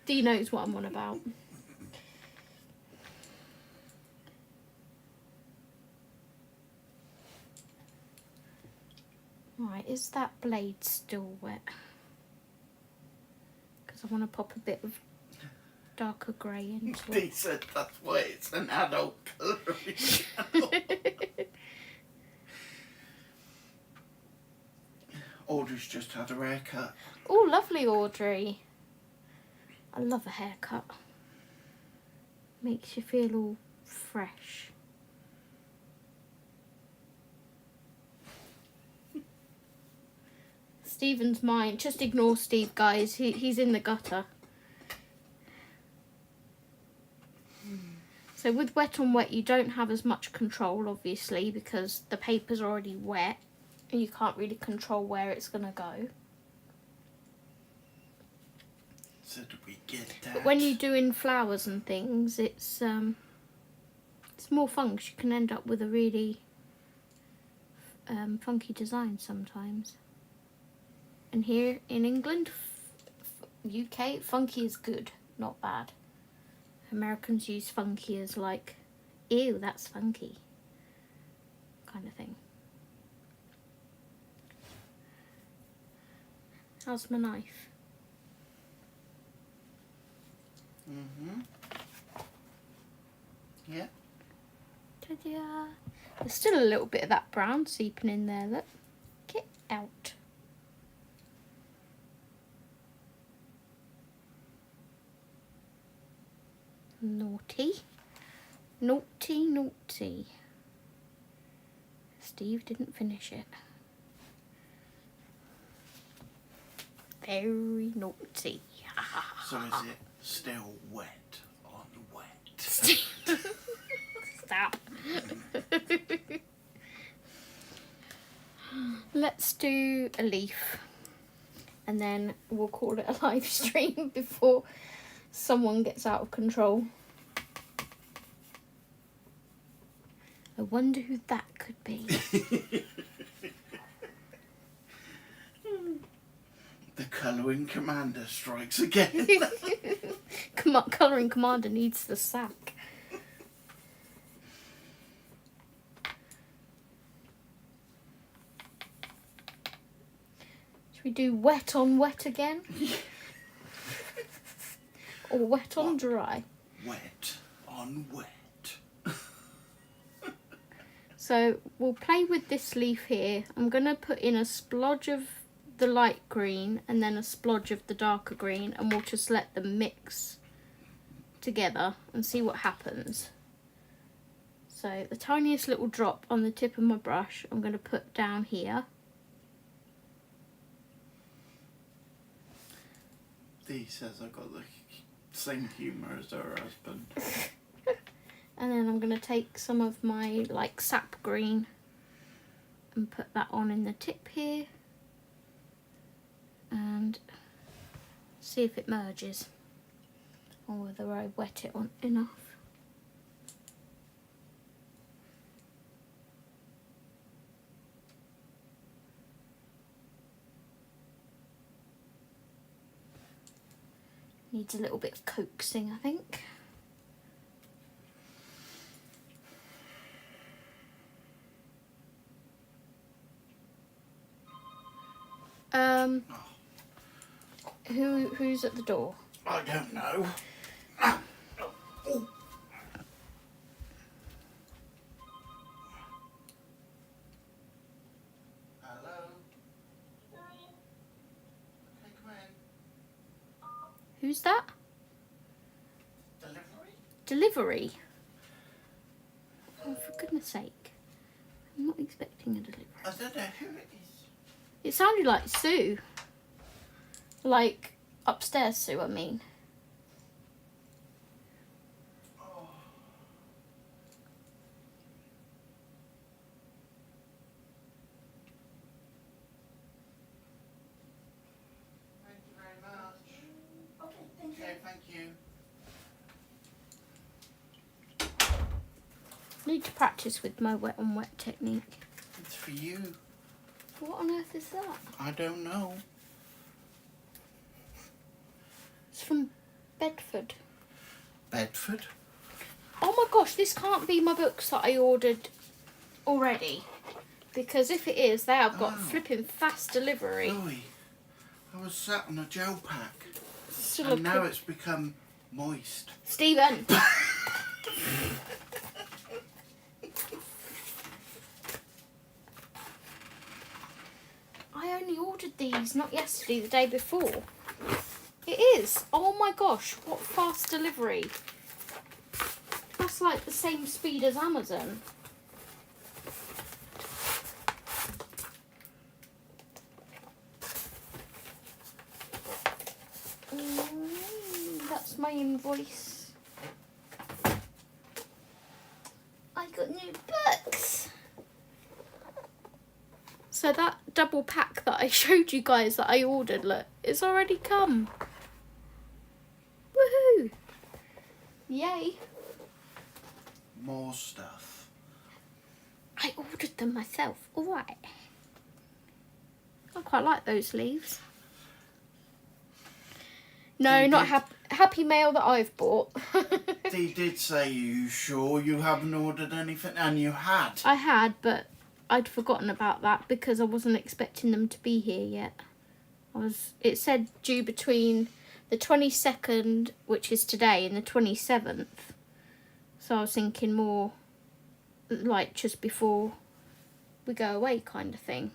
Dee knows what I'm on about. Right, is that blade still wet? Because I want to pop a bit of darker grey into He it. said that's why it's an adult colouring channel. Audrey's just had her haircut. Oh, lovely, Audrey. I love a haircut. Makes you feel all fresh. Stephen's mine. Just ignore Steve, guys. He's in the gutter. So with wet on wet, you don't have as much control, obviously, because the paper's already wet and you can't really control where it's going to go. So do we get that? But when you're doing flowers and things, it's more fun 'cause you can end up with a really funky design sometimes. And here in England, UK, funky is good, not bad. Americans use funky as like, ew, that's funky, kind of thing. How's my knife? Mm-hmm. Yeah. Ta-da! There's still a little bit of that brown seeping in there, look. Get out. Naughty. Naughty, naughty. Steve didn't finish it. Very naughty. So is it Still wet on wet. Stop. Let's do a leaf. And then we'll call it a live stream before someone gets out of control. I wonder who that could be. The colouring commander strikes again. Colouring commander needs the sack. Should we do wet on wet again? Or wet on dry? Wet on wet. So we'll play with this leaf here. I'm going to put in a splodge of the light green and then a splodge of the darker green, and we'll just let them mix together and see what happens. So the tiniest little drop on the tip of my brush I'm going to put down here. Dee says I've got the same humour as her husband. And then I'm going to take some of my like sap green and put that on in the tip here and see if it merges or whether I wet it on enough. Needs a little bit of coaxing, I think. Who's at the door? I don't know. Hello? Okay, come in. Who's that? Delivery? Delivery? Oh, for goodness sake. I'm not expecting a delivery. I don't know who it is. It sounded like Sue. Like, upstairs Sue, I mean. Oh. Thank you very much. Okay, thank you. Need to practice with my wet on wet technique. It's for you. What on earth is that? I don't know. It's from Bedford. Bedford? Oh my gosh, this can't be my books that I ordered already. Because if it is, they have got flipping fast delivery. Louis, I was sat on a gel pack Still and now it's become moist. Stephen! I only ordered these, not yesterday, the day before. It is. Oh my gosh, what fast delivery. That's like the same speed as Amazon. That's my invoice. I got new books. So that double pack that I showed you guys that I ordered, look, it's already come. Woohoo! Yay. More stuff. I ordered them myself. Alright. I quite like those leaves. No, not Happy Mail that I've bought. Dee did say, you sure you haven't ordered anything? And you had. I had, but I'd forgotten about that because I wasn't expecting them to be here yet. It said due between the 22nd, which is today, and the 27th. So I was thinking more like just before we go away kind of thing.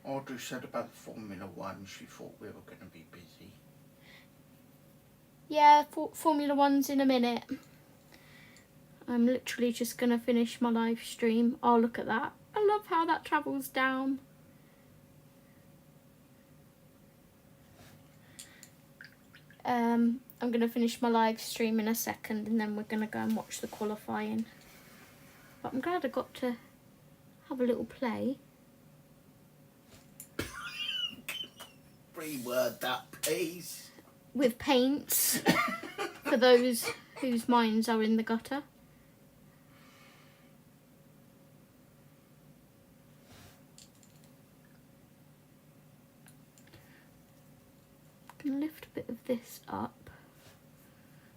Audrey said about Formula One, she thought we were going to be busy. Yeah, Formula One's in a minute. I'm literally just going to finish my live stream. Oh, look at that. I love how that travels down. I'm going to finish my live stream in a second and then we're going to go and watch the qualifying. But I'm glad I got to have a little play. Reword that, please. With paints for those whose minds are in the gutter. I'm going to lift a bit of this up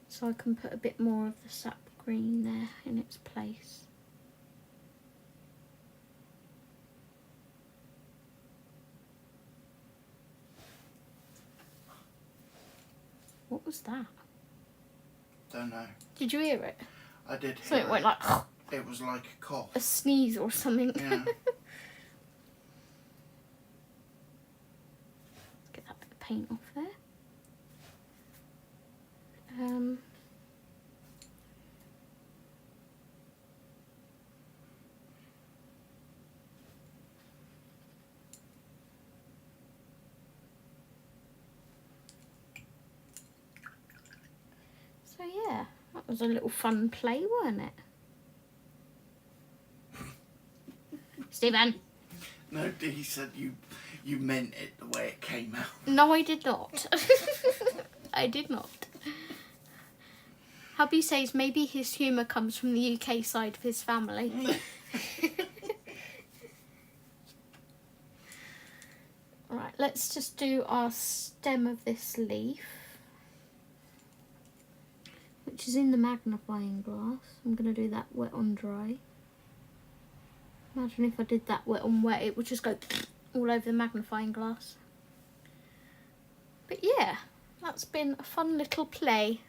so I can put a bit more of the sap green there in its place. What was that? Don't know. Did you hear it? I did So hear it went like it was like a cough. a sneeze or something. Yeah. Get that bit of paint off there. So yeah, that was a little fun play, wasn't it? Stephen. No, Dee said you meant it the way it came out. No, I did not. I did not. Hubby says maybe his humour comes from the UK side of his family. Right, let's just do our stem of this leaf, which is in the magnifying glass. I'm going to do that wet on dry. Imagine if I did that wet on wet, it would just go all over the magnifying glass. But yeah, that's been a fun little play.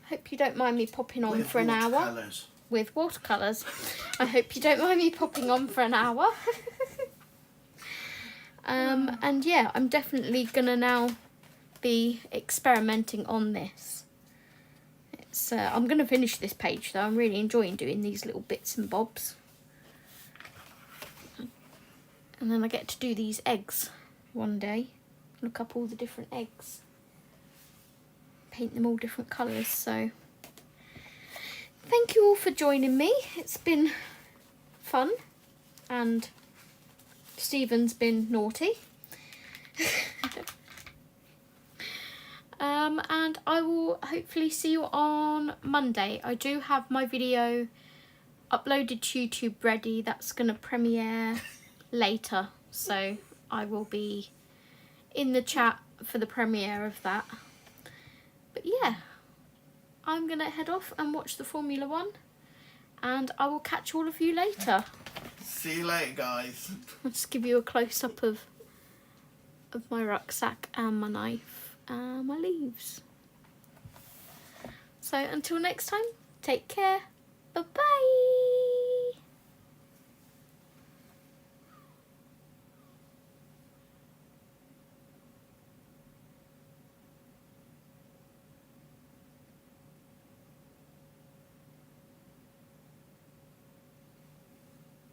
I hope you don't mind me popping on for an hour. With watercolours. I hope you don't mind me popping on for an hour. And yeah, I'm definitely going to now be experimenting on this. It's I'm going to finish this page though. I'm really enjoying doing these little bits and bobs. And then I get to do these eggs one day. Look up all the different eggs. Paint them all different colours. So thank you all for joining me. It's been fun. And Stephen's been naughty. And I will hopefully see you on Monday. I do have my video uploaded to YouTube ready. That's going to premiere later, so I will be in the chat for the premiere of that. But yeah, I'm going to head off and watch the Formula 1, and I will catch all of you later. See you later, guys. I'll just give you a close-up of my rucksack and my knife and my leaves. So until next time, take care. Bye-bye.